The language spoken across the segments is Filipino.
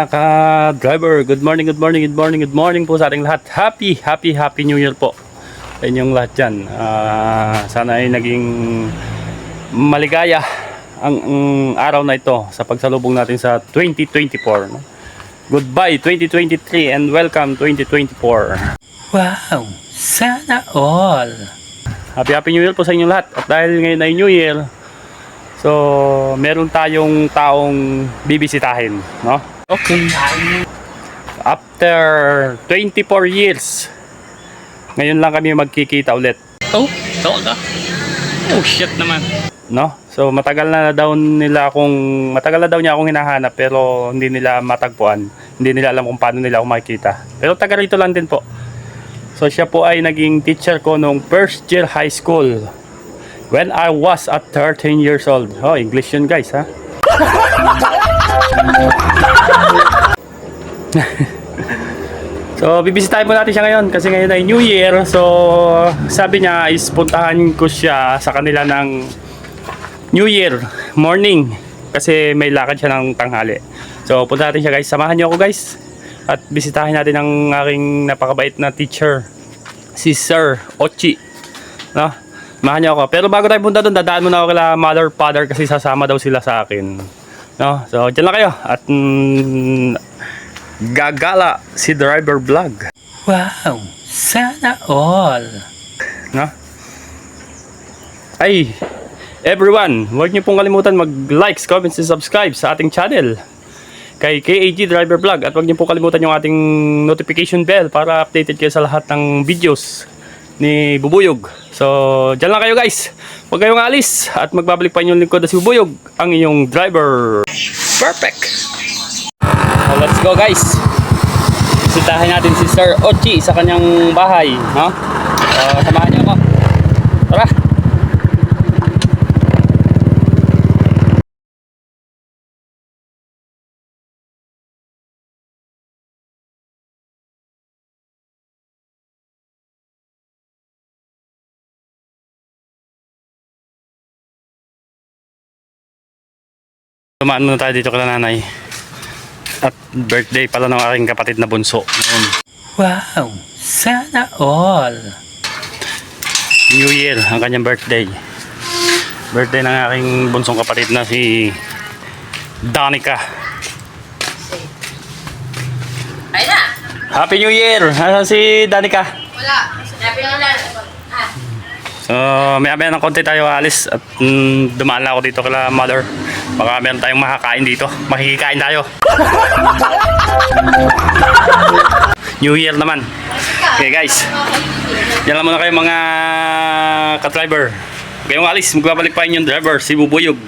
mga ka-driver, good morning, good morning, good morning, good morning po sa ating lahat. Happy New Year po sa inyong lahat dyan. Sana ay naging maligaya ang araw na ito sa pagsalubong natin sa 2024. No? Goodbye 2023 and welcome 2024. Wow! Sana all! Happy New Year po sa inyong lahat. At dahil ngayon ay New Year, so meron tayong taong bibisitahin, no? Okay. After 24 years, ngayon lang kami magkikita ulit, Oh, talaga? Oh, shit naman. no? So matagal na daw niya akong hinahanap pero hindi nila matagpuan. Hindi nila alam kung paano nila ako makikita. Pero taga rito lang din po. So siya po ay naging teacher ko nung first year high school when I was at 13 years old. Oh, English yun guys, ha? So bibisitahin po natin siya ngayon kasi ngayon ay New Year. So sabi niya is puntahan ko siya sa kanila ng New Year morning kasi may lakad siya ng tanghali. So punta natin siya guys, samahan niyo ako guys at bisitahin natin ang aking napakabait na teacher, si Sir Ochi, no? Samahan niyo ako. Pero bago tayo punta doon, dadaan muna ako kila mother, father kasi sasama daw sila sa akin, no? So dyan lang kayo at gagala si driver vlog, Wow! Sana all! no? Ay, everyone, huwag niyo pong kalimutan mag-likes, comments, and subscribe sa ating channel kay KAG Driver Vlog at huwag niyo pong kalimutan yung ating notification bell para updated kayo sa lahat ng videos ni Bubuyog. So, dyan lang kayo guys. Huwag kayong alis at magbabalik pa inyong lingkod na si Bubuyog, ang inyong driver. Perfect! So, let's go guys. Bisitahin natin si Sir Ochi sa kanyang bahay, no? Samahan niyo ako. Tara! Tumaan muna tayo dito kay nanay. At birthday pala ng aking kapatid na bunso. Ngayon, Wow! Sana all! New Year ang kanyang birthday. Birthday ng aking bunsong kapatid na si Danica. Ay na! Happy New Year! Nasaan si Danica? Wala. Happy na lang. So, may ng konti tayo alis at dumaan lang ako dito kala mother. Baka meron tayong makakain dito. Makikikain tayo. New Year naman. Okay guys. Yan lang muna kayo mga ka-driver. Kayong alis, magbabalik pa inyong driver, si Bubuyog.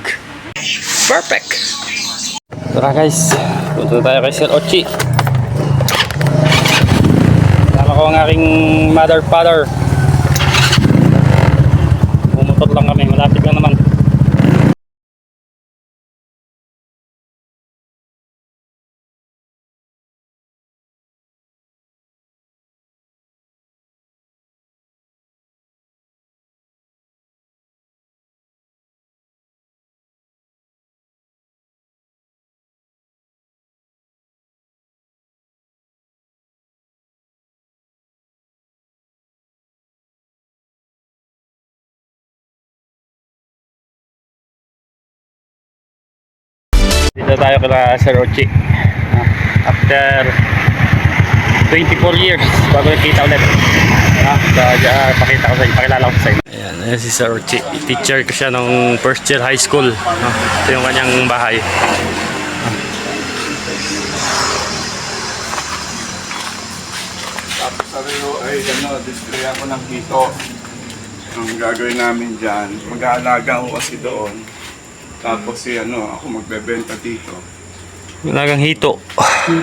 Perfect! Tara guys, punta tayo kay Sir Ochi. Kasama ko ang aking mother, father. Pumutot lang kami, malapit lang naman. Dito tayo kala Sir Ochi. After 24 years bago nakita ulit. Pakita ko sa inyo, pakilala ko sa inyo. Ayan si Sir Ochi. Teacher ko siya nung first year high school. Ito yung kanyang bahay. Tapos sabi ko, ay display ako ng hito. Ang gagawin namin dyan, mag-aalaga ko kasi doon. Tapos ako magbebenta dito. Lagang hito.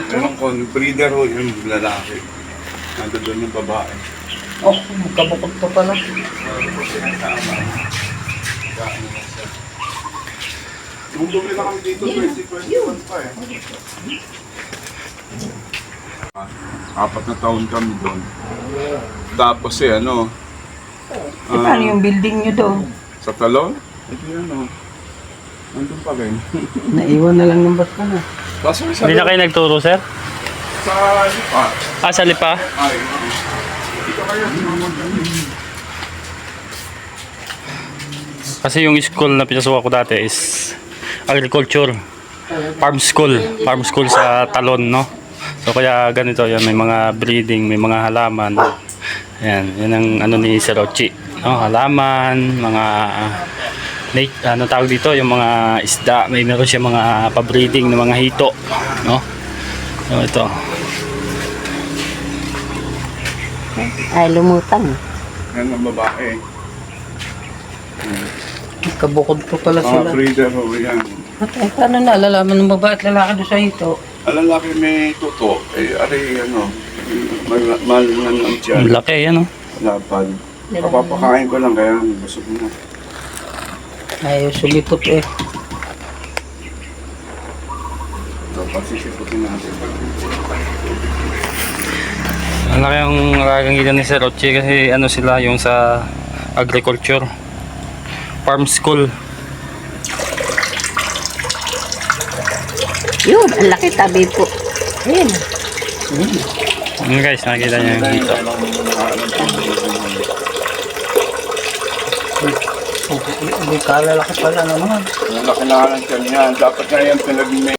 Meron ko, breeder ho yung lalaki. Nando doon yung babae. Oh, magkabukod pa pala. Nung bumili na kami dito, 2021 pa eh. 4 na taon kami doon. Tapos paano yung building nyo doon? sa talon, ito nandun pa rin. Naiwan na lang ng bus ka na. Kaso sa Hindi na kayo nagturo, sir? sa lipa. Ah, sa Lipa? Ay, dito kayo. Kasi yung school na pinasukan ko dati is agriculture. Farm school sa Talon, no? So kaya ganito yan, may mga breeding, may mga halaman. Ayan, yan ang ano ni Sir Ochi. No? Halaman, mga ano tawag dito, yung mga isda, may meron siya mga pa-breeding ng mga hito, no? So ito. Ay, lumutang. Yan ang babae. Kabukod po pala Mga sila. breeder ho yan. Ay, paano nalalaman ng babae at lalaki doon sa ito? Ang lalaki may tuto. Eh, ari, ano, malangan ang tiyan. Ang laki yan, no? Lapad. Kapapakain ko lang kaya busog na. Ay, sumipot eh. So, pasisiputin natin. Ang laki ang nakakangitan ni Sir Ochi kasi ano sila yung sa agriculture. Farm school. Yun, ang laki tabi po. Ayun. Yun guys, nakikita niyo yung hito. May kalalaki pala naman. Ang laki na lang tiyan yan. Dapat na yan pinag-may.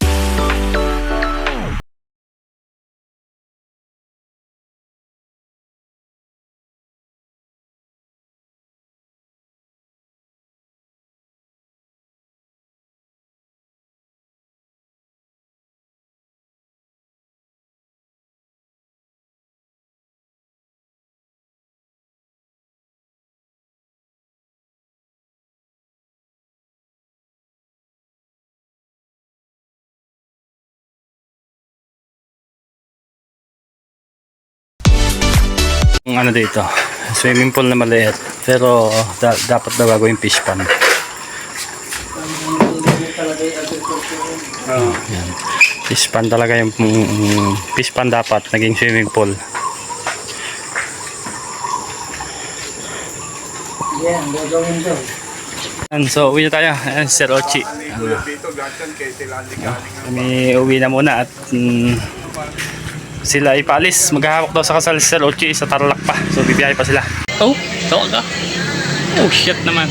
Ang ano dito, swimming pool na maliit. Pero dapat daw gagawin fish pond. Yan. Fish pond talaga yung fish pond dapat naging swimming pool. Yan, gagawin daw. And so uwi na tayo, Sir Ochi. Dito, ganyan kay Tilali-Galing. Kami uwi na muna at sila ipalis. Maghahawak daw sa kasal si Sir Ochi sa Tarlac pa. So bibiyahe pa sila. Oh, tawag ka. Oh shit naman.